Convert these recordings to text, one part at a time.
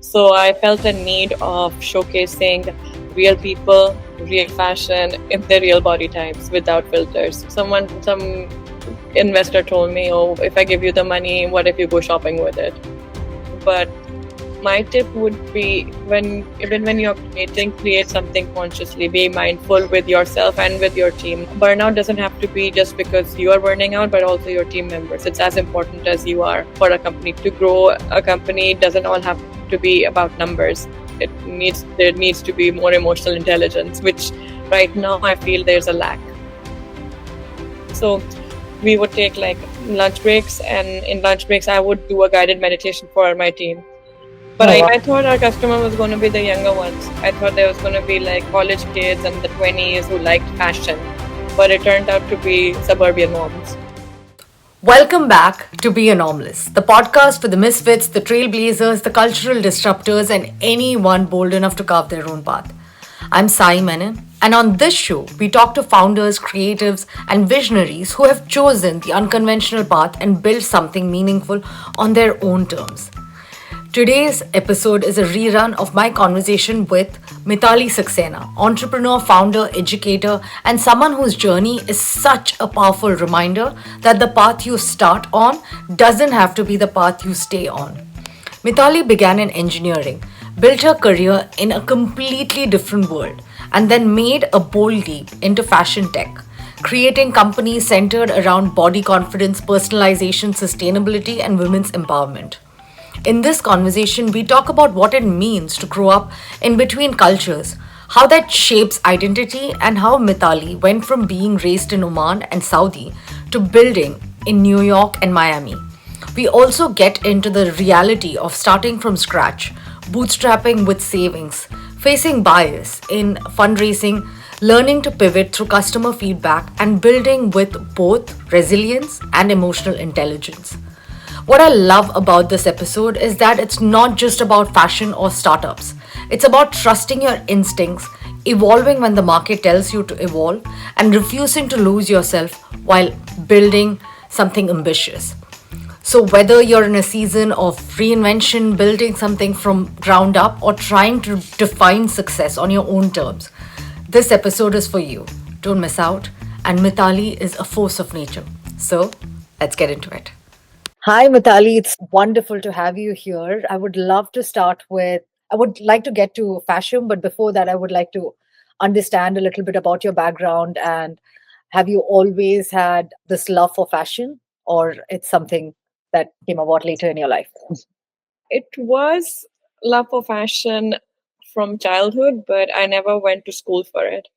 So I felt a need of showcasing real people, real fashion in their real body types without filters. Some investor told me, oh, if I give you the money, what if you go shopping with it? But my tip would be even when you're creating, create something consciously. Be mindful with yourself and with your team. Burnout doesn't have to be just because you are burning out, but also your team members. It's as important as you are for a company. To grow a company doesn't all have to be about numbers. There needs to be more emotional intelligence, which right now I feel there's a lack. So we would take like lunch breaks, and in lunch breaks I would do a guided meditation for my team. But I thought our customer was going to be the younger ones. I thought there was going to be like college kids and the 20s who liked fashion. But it turned out to be suburban moms. Welcome back to Be Anomalous, the podcast for the misfits, the trailblazers, the cultural disruptors, and anyone bold enough to carve their own path. I'm Sai Menon, and on this show, we talk to founders, creatives, and visionaries who have chosen the unconventional path and built something meaningful on their own terms. Today's episode is a rerun of my conversation with Mitali Saxena, entrepreneur, founder, educator, and someone whose journey is such a powerful reminder that the path you start on doesn't have to be the path you stay on. Mitali began in engineering, built her career in a completely different world, and then made a bold leap into fashion tech, creating companies centered around body confidence, personalization, sustainability, and women's empowerment. In this conversation, we talk about what it means to grow up in between cultures, how that shapes identity, and how Mitali went from being raised in Oman and Saudi to building in New York and Miami. We also get into the reality of starting from scratch, bootstrapping with savings, facing bias in fundraising, learning to pivot through customer feedback, and building with both resilience and emotional intelligence. What I love about this episode is that it's not just about fashion or startups. It's about trusting your instincts, evolving when the market tells you to evolve, and refusing to lose yourself while building something ambitious. So, whether you're in a season of reinvention, building something from ground up, or trying to define success on your own terms, this episode is for you. Don't miss out. And Mitali is a force of nature. So, let's get into it. Hi, Mitali. It's wonderful to have you here. I would love to start with, I would like to get to fashion, but before that, I would like to understand a little bit about your background. And have you always had this love for fashion, or it's something that came about later in your life? It was love for fashion from childhood, but I never went to school for it.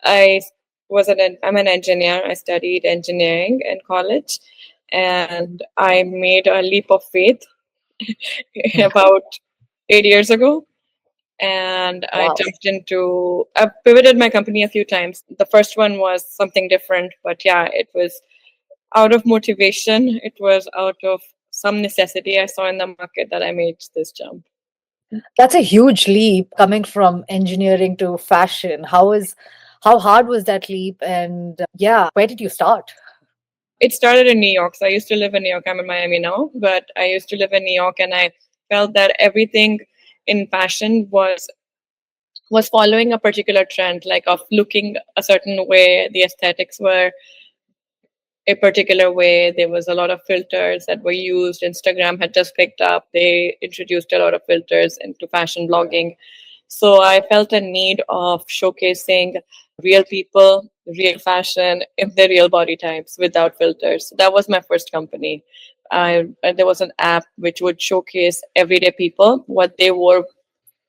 I I'm an engineer. I studied engineering in college, and I made a leap of faith about 8 years ago. And I Wow. I pivoted my company a few times. The first one was something different, but yeah, it was out of motivation. It was out of some necessity I saw in the market that I made this jump. That's a huge leap coming from engineering to fashion. How hard was that leap? And yeah, where did you start? It started in New York. So I used to live in New York. I'm in Miami now, but I used to live in New York, and I felt that everything in fashion was following a particular trend, like of looking a certain way. The aesthetics were a particular way. There was a lot of filters that were used. Instagram had just picked up. They introduced a lot of filters into fashion blogging. So I felt a need of showcasing real people, real fashion in their real body types without filters. So that was my first company. There was an app which would showcase everyday people, what they wore,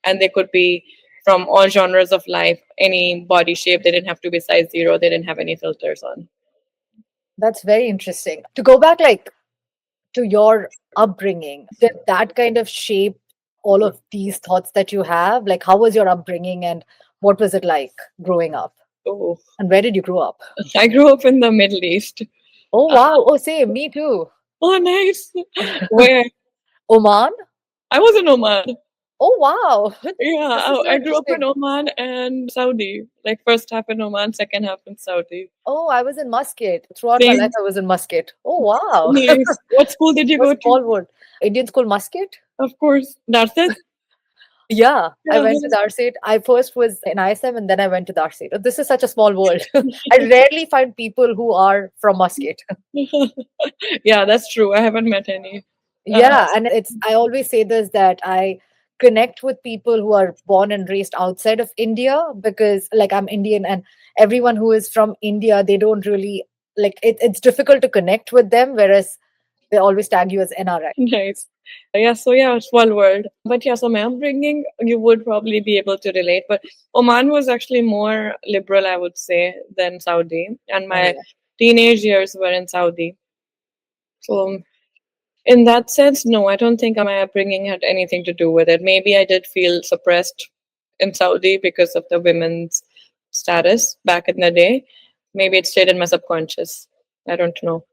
and they could be from all genres of life, any body shape. They didn't have to be size zero. They didn't have any filters on. That's very interesting. To go back, like, to your upbringing, did that kind of shape all of these thoughts that you have? Like, how was your upbringing and what was it like growing up? Oh, And where did you grow up? I grew up in the Middle East. Oh, wow. Oh, same. Me too. Oh, nice. Where? Oman? I was in Oman. Oh, wow. Yeah, This is so I grew up in interesting. Oman and Saudi. Like first half in Oman, second half in Saudi. Oh, I was in Muscat. Throughout my life, Same. I was in Muscat. Oh, wow. Nice. What school did you Was go to? small world. Indian school Muscat? Of course. That's it. Yeah, I Yeah. went to Darsit. I first was in ISM and then I went to Darsit. This is such a small world. I rarely find people who are from Muscat. Yeah, that's true. I haven't met any. Uh, Yeah, and I always say this that I connect with people who are born and raised outside of India because, like, I'm Indian and everyone who is from India, they don't really it's difficult to connect with them, whereas they always tag you as NRI. nice. Yeah, so yeah, small world. But yeah, so my upbringing, you would probably be able to relate. But Oman was actually more liberal, I would say, than Saudi. And Oh, my yeah. teenage years were in Saudi. So in that sense, no, I don't think my upbringing had anything to do with it. Maybe I did feel suppressed in Saudi because of the women's status back in the day. Maybe it stayed in my subconscious. I don't know.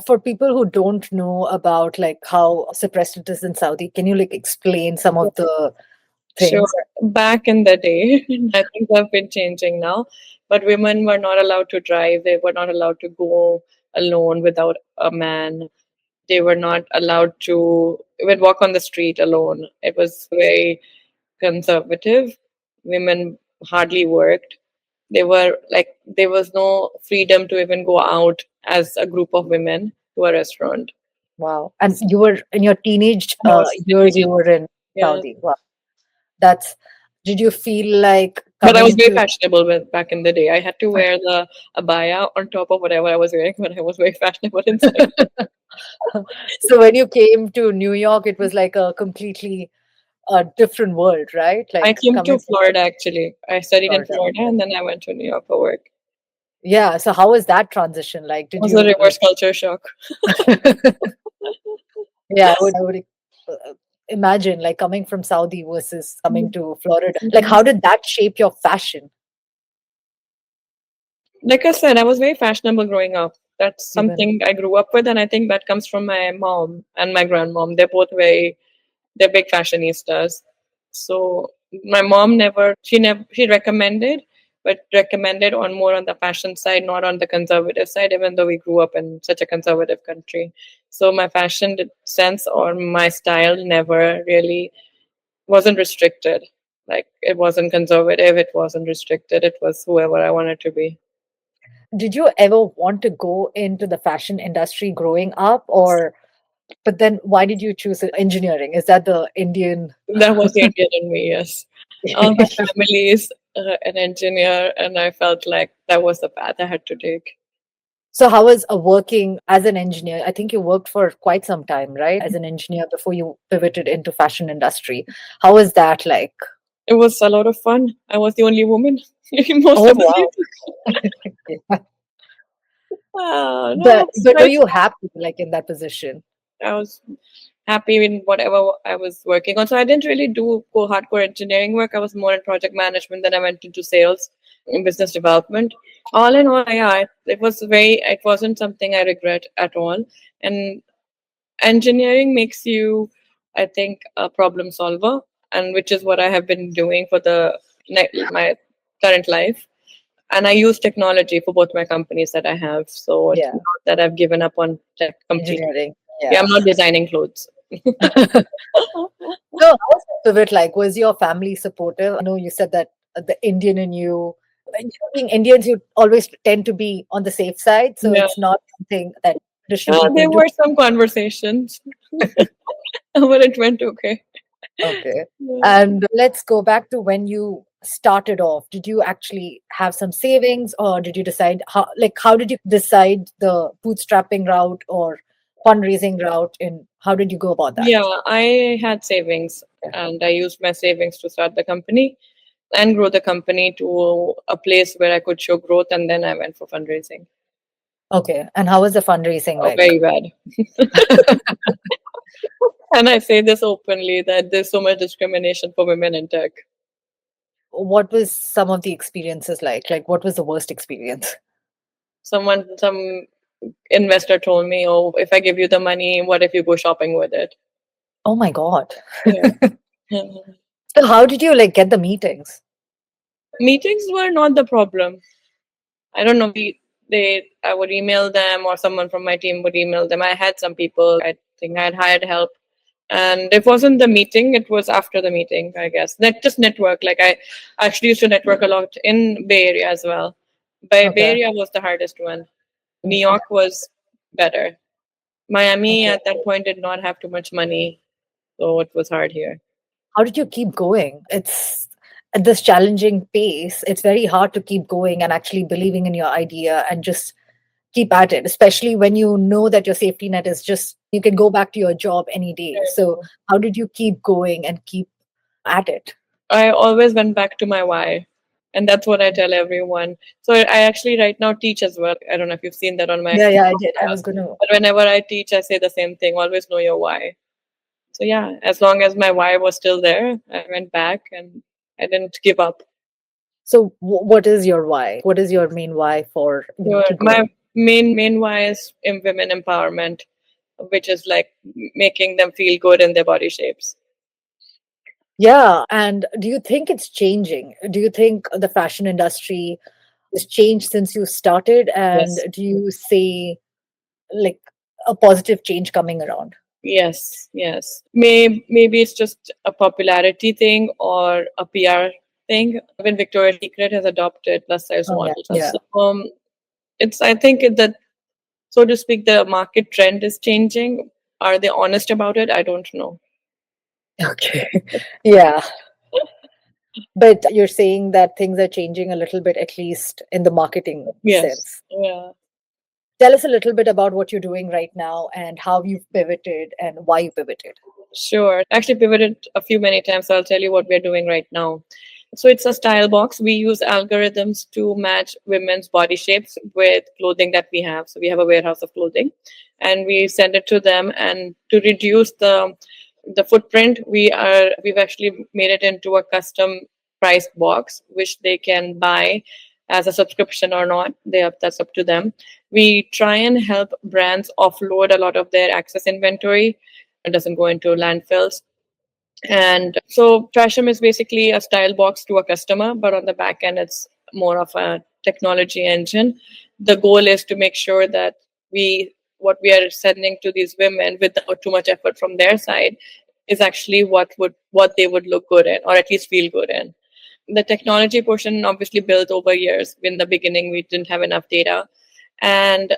For people who don't know about like how suppressed it is in Saudi, can you like explain some of the Sure. things? Back in the day, I think they've been changing now, but women were not allowed to drive. They were not allowed to go alone without a man. They were not allowed to even walk on the street alone. It was very conservative. Women hardly worked. They were like, there was no freedom to even go out as a group of women to a restaurant. Wow. And you were in your teenage I was years, you were in yeah. Saudi. Wow. That's, did you feel like But I coming was very into, fashionable with back in the day. I had to wear the abaya on top of whatever I was wearing, but I was very fashionable inside. so when you came to New York, it was like a completely different world, right? I Like came to coming from Florida actually. I studied in Florida. Florida and then I went to New York for work. It Yeah. So how was that transition? Like, did was a you reverse culture shock. Yeah, I would imagine like coming from Saudi versus coming to Florida. Like, how did that shape your fashion Like I said, I was very fashionable growing up. That's even? something I grew up with, and I think that comes from my mom and my grandmom. They're big fashionistas. So my mom she recommended, but recommended on more on the fashion side, not on the conservative side, even though we grew up in such a conservative country. So my sense or my style never really wasn't restricted. Like it wasn't conservative, it wasn't restricted, it was whoever I wanted to be. Did you ever want to go into the fashion industry growing up, or but then why did you choose engineering? Is that the Indian? That was the Indian in me, yes. All my family is an engineer, and I felt like that was the path I had to take. So, how was working as an engineer? I think you worked for quite some time, right, as an engineer before you pivoted into fashion industry. How was that like? It was a lot of fun. I was the only woman most Oh of the wow! days. No, But it's were nice. you happy like in that position? I was happy in whatever I was working on. So I didn't really do hardcore engineering work. I was more in project management. Then I went into sales and business development. All in all, yeah, it wasn't something I regret at all. And engineering makes you, I think, a problem solver, and which is what I have been doing for my current life. And I use technology for both my companies that I have. So it's Yeah, not that I've given up on tech completely. engineering. Yeah, Yeah. I'm not designing clothes. So, how was the pivot like? Was your family supportive? I know you said that the Indian in you, when you being Indians, you always tend to be on the safe side. So Yeah. it's not something that traditional people There do. were some conversations, but it went okay. Okay. Yeah. And let's go back to when you started off. Did you actually have some savings or did you decide how did you decide the bootstrapping route or fundraising route and how did you go about that? Yeah, I had savings and I used my savings to start the company and grow the company to a place where I could show growth. And then I went for fundraising. Okay. And how was the fundraising Oh, like? very bad. And I say this openly that there's so much discrimination for women in tech. What was some of the experiences like? Like what was the worst experience? Some investor told me, "Oh, if I give you the money, what if you go shopping with it?" Oh my God. Yeah. So how did you like get the meetings? Meetings were not the problem. I don't know. I would email them, or someone from my team would email them. I had some people. I think I had hired help And it wasn't the meeting, it was after the meeting, I guess. Just network. Like I actually used to network a lot in Bay Area as well. Bay Okay. Area was the hardest one. New York was better. Miami Okay. at that point did not have too much money, so it was hard here. How did you keep going? It's at this challenging pace, it's very hard to keep going and actually believing in your idea and just keep at it, especially when you know that your safety net is just you can go back to your job any day. So, how did you keep going and keep at it? I always went back to my why. And that's what I tell everyone. So I actually right now teach as well. I don't know if you've seen that on my Yeah, yeah, I did. I profile. was going to. But whenever I teach, I say the same thing. Always know your why. So yeah, as long as my why was still there, I went back and I didn't give up. So, what is your why? What is your main why for So keep my going? main why is in women empowerment, which is like making them feel good in their body shapes. Yeah, and do you think it's changing? Do you think the fashion industry has changed since you started? And Yes. do you see like a positive change coming around? Yes, yes. Maybe it's just a popularity thing or a PR thing. When Victoria's Secret has adopted plus size Oh, yeah. models, Yeah. so, it's I think that, so to speak, the market trend is changing. Are they honest about it? I don't know. Okay. Yeah. But you're saying that things are changing a little bit, at least in the marketing Yes. sense. Yeah. Tell us a little bit about what you're doing right now and how you've pivoted and why you pivoted. Sure. Actually pivoted a few many times, so I'll tell you what we're doing right now. So it's a style box. We use algorithms to match women's body shapes with clothing that we have. So we have a warehouse of clothing and we send it to them, and to reduce the footprint, we've actually made it into a custom priced box which they can buy as a subscription or not. That's up to them. We try and help brands offload a lot of their excess inventory. It doesn't go into landfills. And so Trasham is basically a style box to a customer, but on the back end, it's more of a technology engine. The goal is to make sure that what we are sending to these women without too much effort from their side is actually what they would look good in, or at least feel good in. The technology portion obviously built over years. In the beginning, we didn't have enough data, and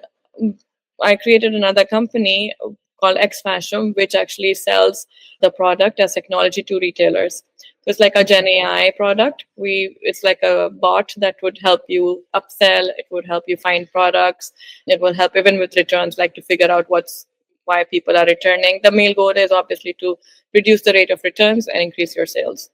I created another company called X Fashion, which actually sells the product as technology to retailers. So it's like a Gen AI product. It's like a bot that would help you upsell. It would help you find products. It will help even with returns, like to figure out why people are returning. The main goal is obviously to reduce the rate of returns and increase your sales.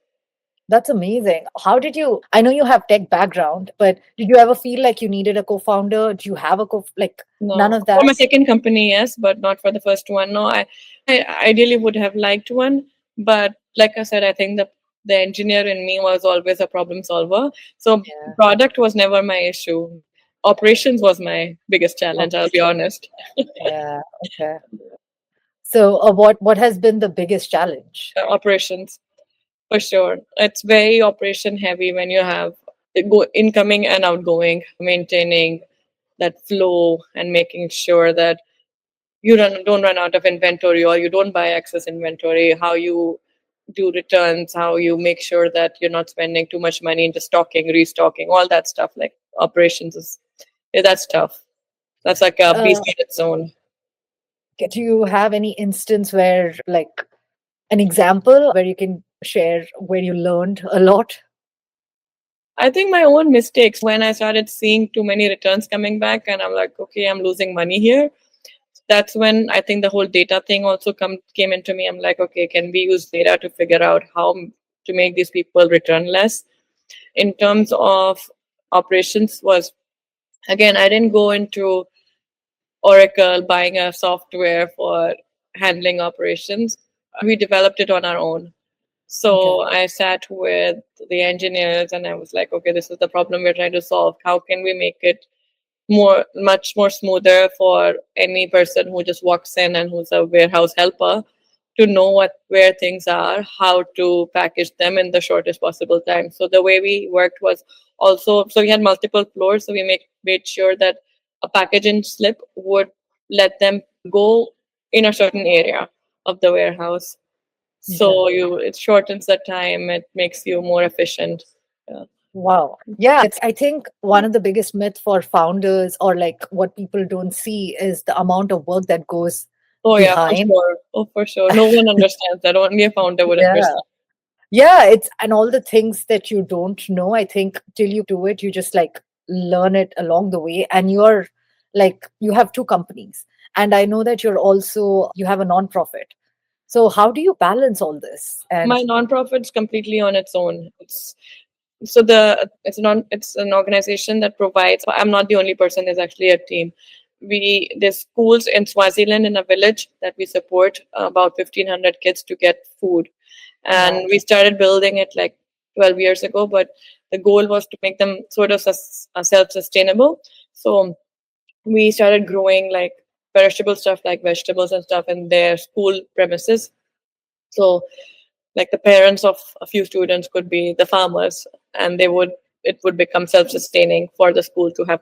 That's amazing. How did you? I know you have tech background, but did you ever feel like you needed a co-founder? Do you have a like none No, of for that? my second company, yes, but not for the first one. No, I ideally would have liked one, but like I said, I think the engineer in me was always a problem solver. So Yeah. product was never my issue. Operations was my biggest challenge. I'll be Operation. honest. Yeah. Okay. So, what has been the biggest challenge? Operations for sure. It's very operation heavy when you have incoming and outgoing, maintaining that flow and making sure that don't run out of inventory or you don't buy excess inventory, how you do returns, how you make sure that you're not spending too much money into stocking, restocking, all that stuff. Like operations is, yeah, that's tough. That's like a Uh, beast in its own. do you have any instance where, like, an example where you can share where you learned a lot? I think my own mistakes when I started seeing too many returns coming back, and I'm like, okay, I'm losing money here. That's when I think the whole data thing also came into me. I'm like, okay, can we use data to figure out how to make these people return less? In terms of operations, was again, I didn't go into Oracle buying a software for handling operations. We developed it on our own. Okay. So I sat with the engineers and I was like, okay, this is the problem we're trying to solve. How can we make it much more smoother for any person who just walks in and who's a warehouse helper to know where things are, how to package them in the shortest possible time. So the way we worked was also, so we had multiple floors, so we made sure that a packaging slip would let them go in a certain area of the warehouse. Yeah. So it shortens the time. It makes you more efficient. Yeah. Wow. Yeah, I think one of the biggest myth for founders or like what people don't see is the amount of work that goes Oh yeah, for behind. sure. Oh, for sure. No one understands that. Only a founder would Yeah. understand. Yeah, it's and all the things that you don't know, I think till you do it, you just like learn it along the way. And you're like, you have two companies. And I know that you have a nonprofit. So how do you balance all this? My And nonprofit's completely on its own. It's an organization that provides. I'm not the only person. There's actually a team. There's schools in Swaziland in a village that we support about 1,500 kids to get food, and wow. we started building it like 12 years ago. But the goal was to make them sort of self-sustainable. So we started growing like perishable stuff like vegetables and stuff in their school premises. So like the parents of a few students could be the farmers, and it would become self-sustaining for the school to have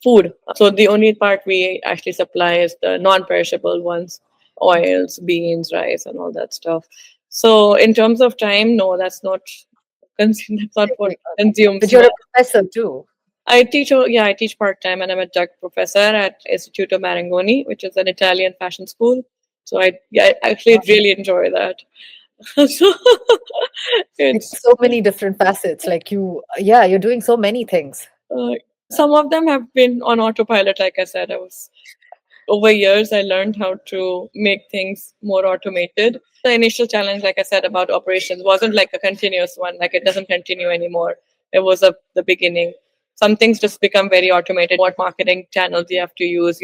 food. So the only part we actually supply is the non-perishable ones: oils, beans, rice, and all that stuff. So in terms of time, no, that's not what But consumes you're my. a professor too. I teach part-time, and I'm a Dutch professor at Istituto Marangoni, which is an Italian fashion school. So I actually really enjoy that. So It's it's so many different facets. Like yeah, you're doing so many things. uh, some of them have been on autopilot. Like I said, I was over years I learned how to make things more automated. The initial challenge, like I said, about operations wasn't like a continuous one. Like it doesn't continue anymore. It was the beginning. Some things just become very automated. What marketing channels you have to use,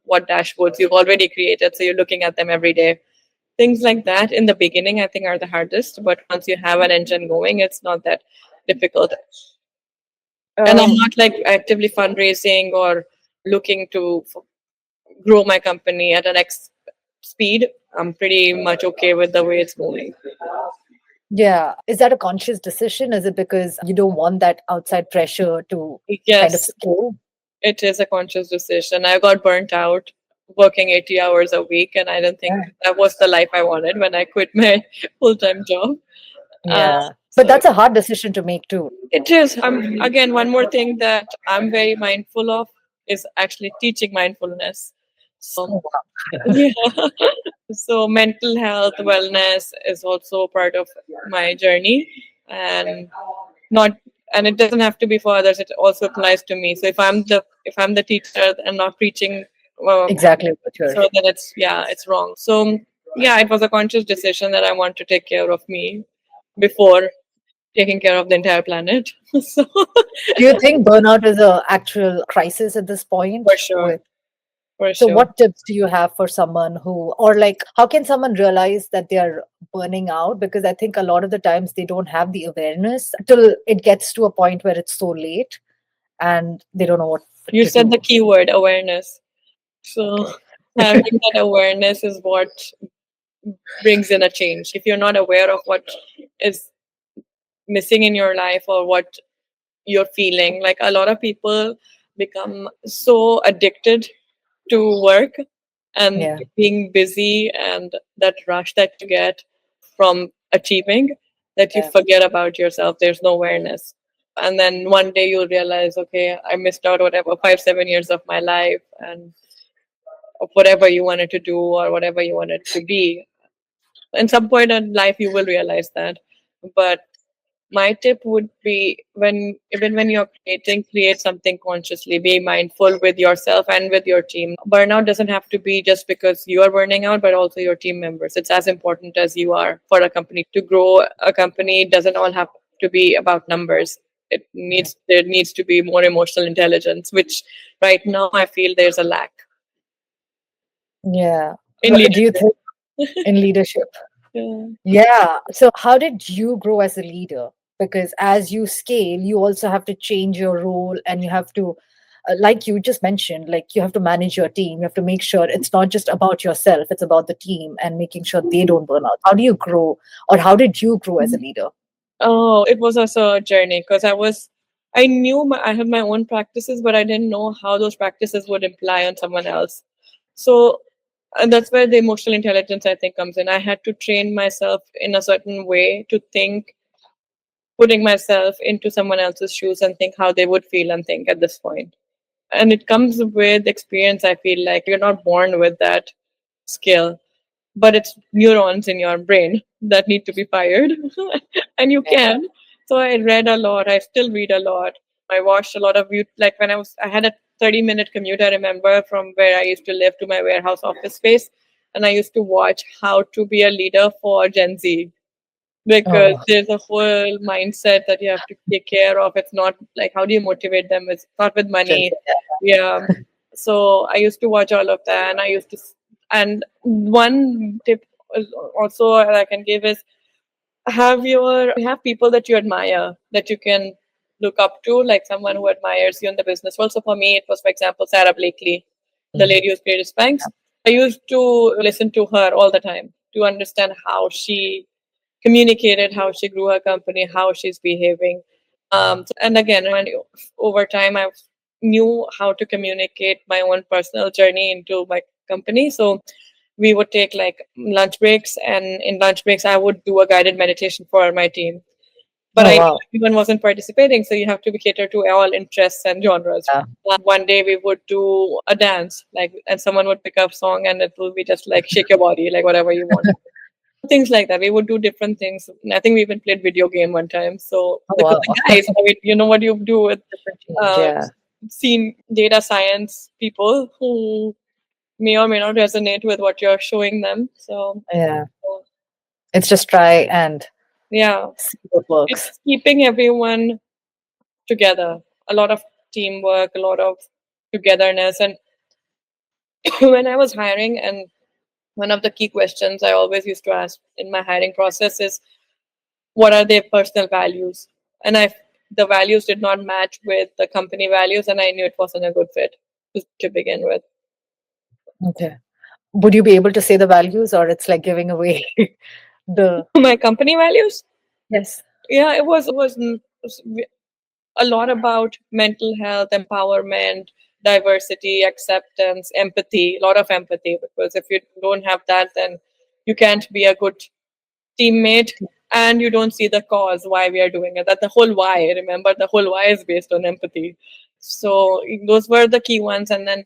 what dashboards you've already created, so you're looking at them every day. Things like that in the beginning, I think, are the hardest. But once you have an engine going, it's not that difficult. And I'm Um, not like actively fundraising or looking to grow my company at an X speed. I'm pretty much okay with the way it's moving. yeah. Is that a conscious decision? Is it because you don't want that outside pressure to kind of Yes, scale? it is a conscious decision. I got burnt out working 80 hours a week, and I didn't think Yeah. that was the life I wanted when I quit my full time job. Uh, Yeah. But so that's a hard decision to make too. it is. Again, one more thing that I'm very mindful of is actually teaching mindfulness. Oh, So, wow. yeah. So mental health, wellness is also part of my journey, and not and it doesn't have to be for others. It also applies to me. So if I'm the teacher and not preaching, Exactly what you're. so then it's wrong. So yeah, it was a conscious decision that I want to take care of me before taking care of the entire planet. So Do you think burnout is a actual crisis at this point? for sure, With for so, sure. what tips do you have for someone who, or like, how can someone realize that they're burning out? Because I think a lot of the times they don't have the awareness till it gets to a point where it's so late and they don't know what You to said the do. keyword awareness. So Okay. having that awareness is what brings in a change. If you're not aware of what is missing in your life or what you're feeling, like a lot of people become so addicted to work and Yeah. being busy and that rush that you get from achieving, that you Yeah. forget about yourself. There's no awareness. And then one day you'll realize, okay, I missed out whatever 5 7 years of my life and of whatever you wanted to do or whatever you wanted to be. In some point in life you will realize that. But my tip would be, when you're creating, create something consciously. Be mindful with yourself and with your team. Burnout doesn't have to be just because you are burning out, but also your team members. It's as important as you are for a company. To grow a company, it doesn't all have to be about numbers. There needs to be more emotional intelligence, which right now I feel there's a lack Yeah. in Do you leadership. think in leadership? Yeah. Yeah. So, how did you grow as a leader? Because as you scale, you also have to change your role and you have to, like you just mentioned, like you have to manage your team. You have to make sure it's not just about yourself, it's about the team and making sure they don't burn out. How do you grow, or how did you grow as a leader? Oh, it was also a journey because I knew I had my own practices, but I didn't know how those practices would imply on someone else. So And that's where the emotional intelligence, I think, comes in. I had to train myself in a certain way to think, putting myself into someone else's shoes and think how they would feel and think at this point. And it comes with experience. I feel like you're not born with that skill, but it's neurons in your brain that need to be fired, and you can. So I read a lot. I still read a lot. I watched a lot of like when I had a 30-minute commute, I remember, from where I used to live to my warehouse office space, and I used to watch how to be a leader for Gen Z, because Oh, there's a whole mindset that you have to take care of. It's not like how do you motivate them? It's not with Gen Z, money. Yeah. So I used to watch all of that, and I used to, and one tip also that I can give is have people that you admire, that you can look up to, like someone who admires you in the business world. So for me, it was, for example, Sarah Blakely, the Mhm. lady who's created Spanx. I used to listen to her all the time to understand how she communicated, how she grew her company, how she's behaving. And again, when over time I knew how to communicate my own personal journey into my company. So we would take like lunch breaks, and in lunch breaks I would do a guided meditation for my team. But Oh, I wow. everyone wasn't participating, so you have to be cater to all interests and genres. Yeah. One day we would do a dance, like, and someone would pick up song, and it will be just like shake your body, like whatever you want, things like that. We would do different things. I think we even played video game one time. So Oh, because wow. the guys, I mean, you know what you do with Different change. uh, Yeah. seen data science people who may or may not resonate with what you're showing them. Yeah. So It's just try and yeah, see what works. it's keeping everyone together. A lot of teamwork, a lot of togetherness. And when I was hiring, and one of the key questions I always used to ask in my hiring process is, what are their personal values? And I the values did not match with the company values, and I knew it wasn't a good fit to begin with. Okay. Would you be able to say the values or it's like giving away the My company values, yes. yeah, it was a lot about mental health, empowerment, diversity, acceptance, empathy, a lot of empathy, because if you don't have that, then you can't be a good teammate, and you don't see the cause why we are doing it. That the whole why, remember, the whole why is based on empathy. So those were the key ones. And then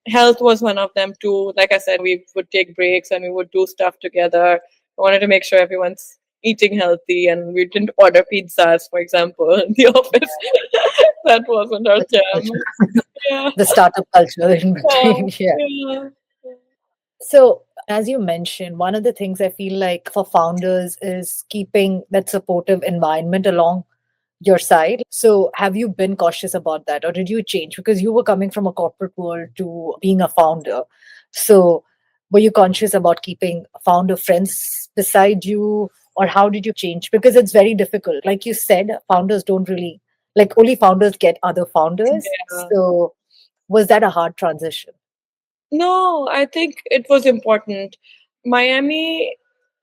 health was one of them too. Like I said, we would take breaks and we would do stuff together. I wanted to make sure everyone's eating healthy, and we didn't order pizzas, for example, in the office. That wasn't our That's the jam. culture. Yeah. The startup culture in between. Yeah. Yeah. So, as you mentioned, one of the things I feel like for founders is keeping that supportive environment along your side. So, have you been cautious about that, or did you change because you were coming from a corporate world to being a founder? So, were you conscious about keeping founder friends beside you, or how did you change? Because it's very difficult. Like you said, founders don't really like only founders get other founders. Yeah. So, was that a hard transition? No, I think it was important. Miami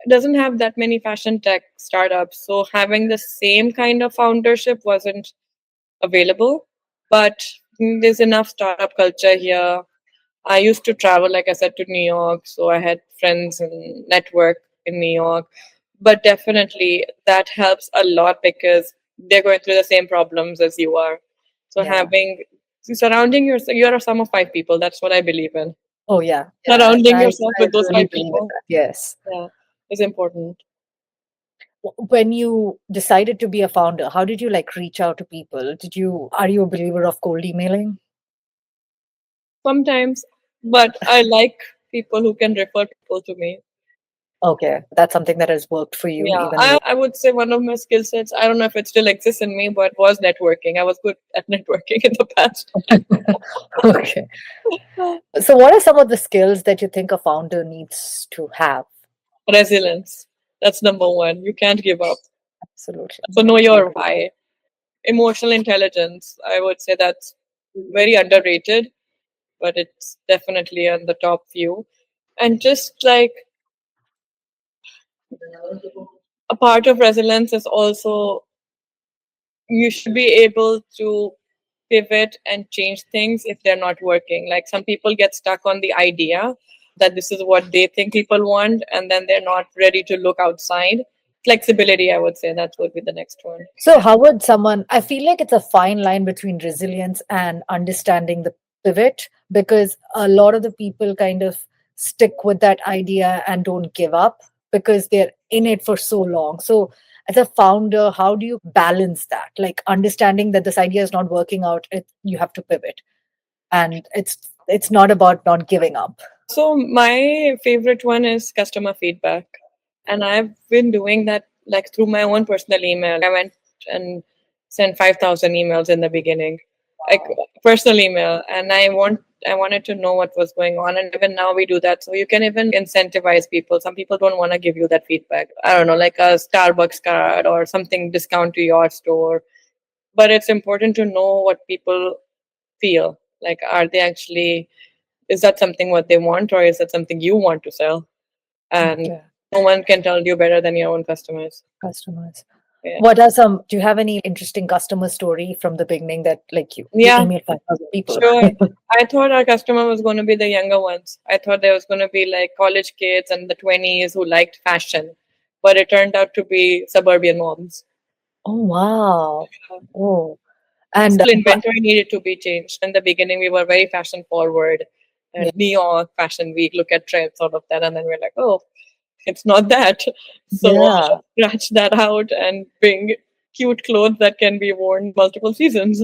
doesn't have that many fashion tech startups, so having the same kind of foundership wasn't available. But there's enough startup culture here. I used to travel, like I said, to New York, so I had friends and network in New York. But definitely that helps a lot because they're going through the same problems as you are. So Yeah. having surrounding yourself, you're a sum of five people. That's what I believe in. Oh, yeah. Yeah. Surrounding I, yourself I with those really five believe in people, that. Yes. yeah, is important. When you decided to be a founder, how did you like reach out to people? Are you a believer of cold emailing? Sometimes, but I like people who can refer people to me. Okay. That's something that has worked for you Yeah, even I would say one of my skill sets, I don't know if it still exists in me, but was networking. I was good at networking in the past. later. Okay. So, what are some of the skills that you think a founder needs to have? Resilience. That's number one. You can't give up. Absolutely. So know I your agree. why. Emotional intelligence. I would say that's very underrated, but it's definitely on the top few. And just like a part of resilience is also you should be able to pivot and change things if they're not working. Like some people get stuck on the idea, that this is what they think people want, and then they're not ready to look outside. Flexibility, I would say, that would be the next one. So, how would someone? I feel like it's a fine line between resilience and understanding the pivot, because a lot of the people kind of stick with that idea and don't give up because they're in it for so long. So, as a founder, how do you balance that? Like understanding that this idea is not working out, you have to pivot, and it's not about not giving up. So my favorite one is customer feedback. And I've been doing that like through my own personal email. I went and sent 5,000 emails in the beginning, like personal email. And I wanted to know what was going on. And even now we do that. So you can even incentivize people. Some people don't want to give you that feedback. I don't know, like a Starbucks card or something discount to your store. But it's important to know what people feel. Like, are they actually, is that something what they want, or is that something you want to sell? And Yeah, no one can tell you better than your own customers. customers. Yeah. What are some? Do you have any interesting customer story from the beginning that like you Yeah, emailed 5,000 people? sure. I thought our customer was going to be the younger ones. I thought there was going to be like college kids and the 20s who liked fashion, but it turned out to be suburban moms. Oh wow! Oh, and Still, inventory needed to be changed. In the beginning, we were very fashion forward yeah, and New York Fashion Week, look at trends, all of that. And then we're like, oh, it's not that. So yeah, scratch that out and bring cute clothes that can be worn multiple seasons.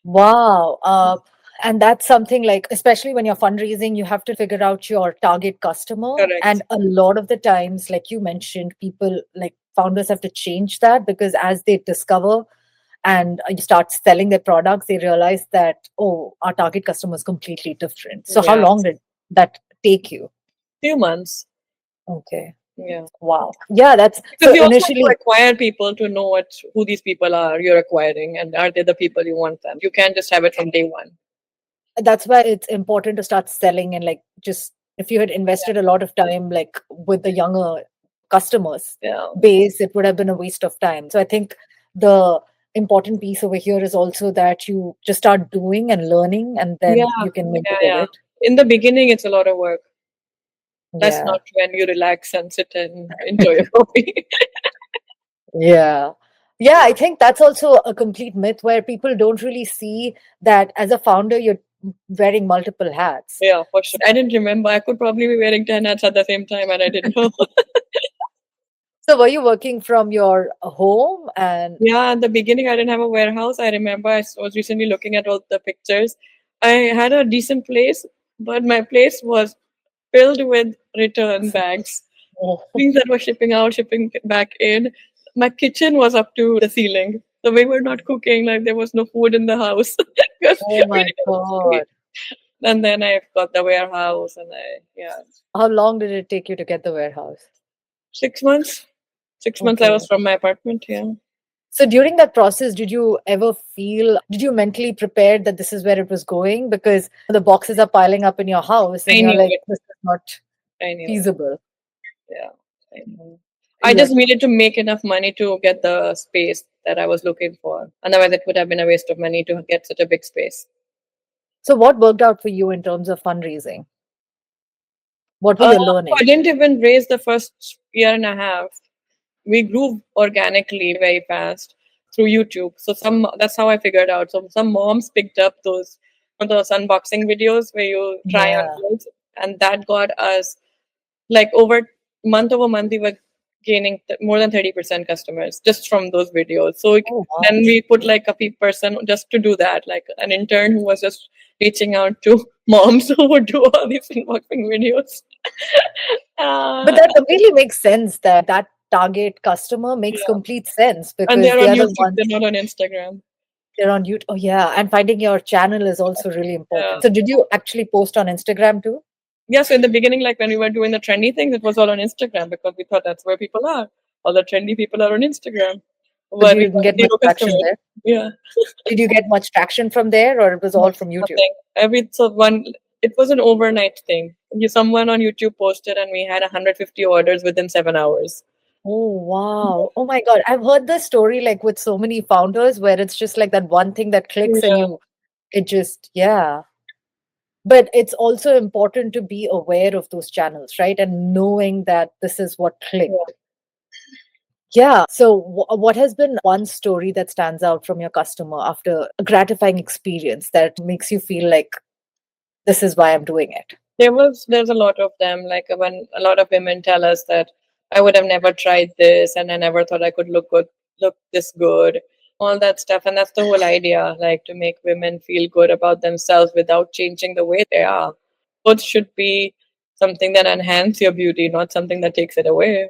wow. And that's something like, especially when you're fundraising, you have to figure out your target customer. Correct. And a lot of the times, like you mentioned, people like founders have to change that because as they discover and you start selling their products, they realize that, oh, our target customer is completely different. So, how Yeah. long did that take you? Few months. Okay. Yeah. Wow. Yeah, that's Because so you also have to initially acquire people to know who these people are you're acquiring, and are they the people you want them. You can't just have it from day one. that's why it's important to start selling and like just if you had invested a lot of time like with the younger customers Yeah. base, it would have been a waste of time. So I think the important piece over here is also that you just start doing and learning and then Yeah. you can make the Yeah. Yeah. pivot. In the beginning, it's a lot of work. That's Yeah. not when you relax and sit and enjoy your coffee. Yeah. Yeah, I think that's also a complete myth where people don't really see that as a founder, you're wearing multiple hats. Yeah, for sure. I didn't remember. I could probably be wearing 10 hats at the same time, and I didn't know. So, were you working from your home? And Yeah, at the beginning, I didn't have a warehouse. I remember was recently looking at all the pictures. I had a decent place, but my place was filled with return bags, oh, things that were shipping out, shipping back in. My kitchen was up to the ceiling. So we were not cooking, like there was no food in the house because oh we my didn't see. God. And then I got the warehouse, and yeah, How long did it take you to get the warehouse? 6 months. 6 months I Okay. was from my apartment. Yeah. So during that process, did you ever feel, did you mentally prepare that this is where it was going? Because the boxes are piling up in your house and I you're knew like, it. this is not I knew it. feasible. Yeah. I knew. I Yeah. just needed to make enough money to get the space that I was looking for. Otherwise, it would have been a waste of money to get such a big space. So what worked out for you in terms of fundraising? What were Uh, you learning? I didn't even raise the first year and a half. We grew organically very fast through YouTube. So that's how I figured out. So some moms picked up those unboxing videos where you try on Yeah. clothes, and that got us like over month we were gaining more than 30% customers just from those videos. So Oh, then wow. we put like a person just to do that, like an intern who was just reaching out to moms who would do all these unboxing videos. But uh, that completely makes sense that that target customer makes yeah. complete sense And because they're they on are the YouTube, ones they're not on Instagram. they're on YouTube. Oh, yeah. And finding your channel is also really Yeah. important. So did you actually post on Instagram too? Yeah, so in the beginning, like when we were doing the trendy things, it was all on Instagram because we thought that's where people are. All the trendy people are on Instagram. But But you we didn't got get much zero traction customers. there. Yeah. Did you get much traction from there, or it was all from YouTube? Nothing. It was an overnight thing. Someone on YouTube posted, and we had 150 orders within 7 hours. Oh, wow. Oh my God. I've heard this story like with so many founders where it's just like that one thing that clicks and Yeah. it just, yeah. But it's also important to be aware of those channels, right? And knowing that this is what clicked. Yeah. So, what has been one story that stands out from your customer after a gratifying experience that makes you feel like this is why I'm doing it? There's a lot of them. Like when a lot of women tell us that I would have never tried this and I never thought I could look this good, all that stuff. And that's the whole idea, like to make women feel good about themselves without changing the way they are. Clothes should be something that enhance your beauty, not something that takes it away.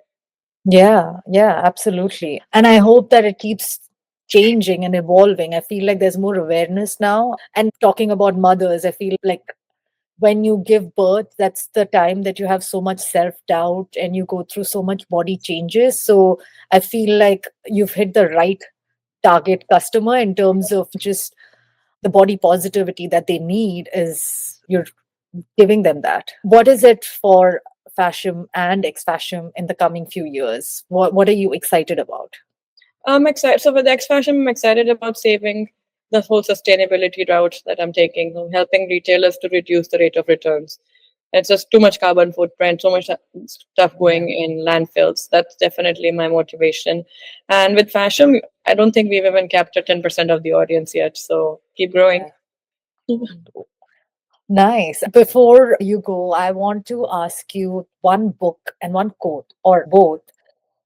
Yeah, yeah, absolutely. And I hope that it keeps changing and evolving. I feel like there's more awareness now. And talking about mothers, I feel like when you give birth, that's the time that you have so much self doubt and you go through so much body changes. So I feel like you've hit the right target customer in terms of just the body positivity that they need is you're giving them that. What is it for fashion and ex fashion in the coming few years? What are you excited about? I'm excited. So with X Fashion, I'm excited about saving the whole sustainability route that I'm taking, helping retailers to reduce the rate of returns. It's just too much carbon footprint, so much stuff Yeah. going in landfills. That's definitely my motivation. And with fashion, I don't think we've even captured 10% of the audience yet. So keep growing. Yeah. Nice. Before you go, I want to ask you one book and one quote or both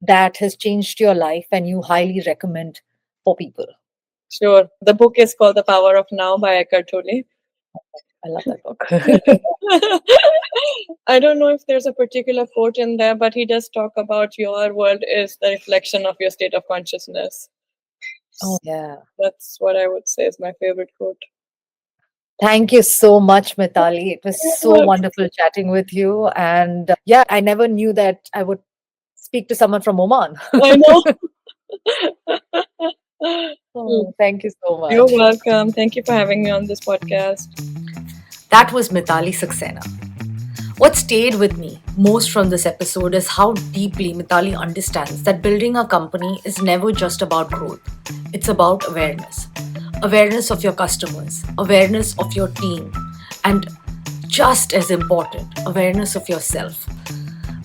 that has changed your life and you highly recommend for people. Sure. The book is called The Power of Now by Eckhart Tolle. I love that book. I don't know if there's a particular quote in there, but he does talk about your world is the reflection of your state of consciousness. Oh, yeah. That's what I would say is my favorite quote. Thank you so much, Mitali. It was so Well, wonderful chatting with you. And yeah, I never knew that I would speak to someone from Oman. I know. Oh, thank you so You're much. welcome. Thank you for having me on this podcast. That was Mitali Saxena. What stayed with me most from this episode is how deeply Mitali understands that building a company is never just about growth. It's about awareness. Awareness of your customers, awareness of your team, and just as important, awareness of yourself.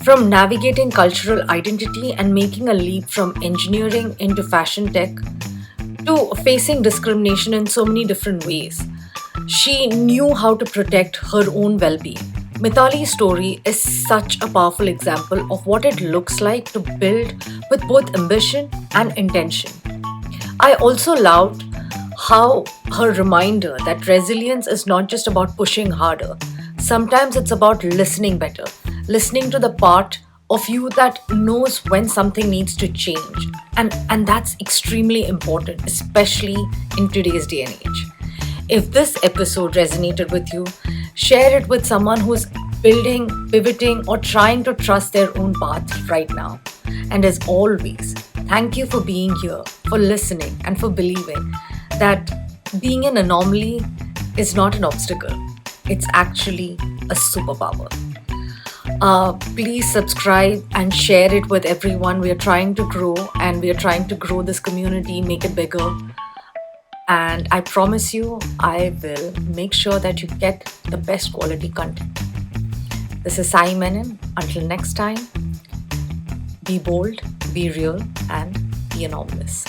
From navigating cultural identity and making a leap from engineering into fashion tech to facing discrimination in so many different ways, she knew how to protect her own well being. Mitali's story is such a powerful example of what it looks like to build with both ambition and intention. I also loved how her reminder that resilience is not just about pushing harder. Sometimes it's about listening better, listening to the part of you that knows when something needs to change. And that's extremely important, especially in today's day and age. If this episode resonated with you, share it with someone who's building, pivoting, or trying to trust their own path right now. And as always, thank you for being here, for listening, and for believing that being an anomaly is not an obstacle. It's actually a superpower. Please subscribe and share it with everyone. We are trying to grow and we are trying to grow this community, make it bigger. And I promise you, I will make sure that you get the best quality content. This is Sai Menon. Until next time, be bold, be real, and be anomalous.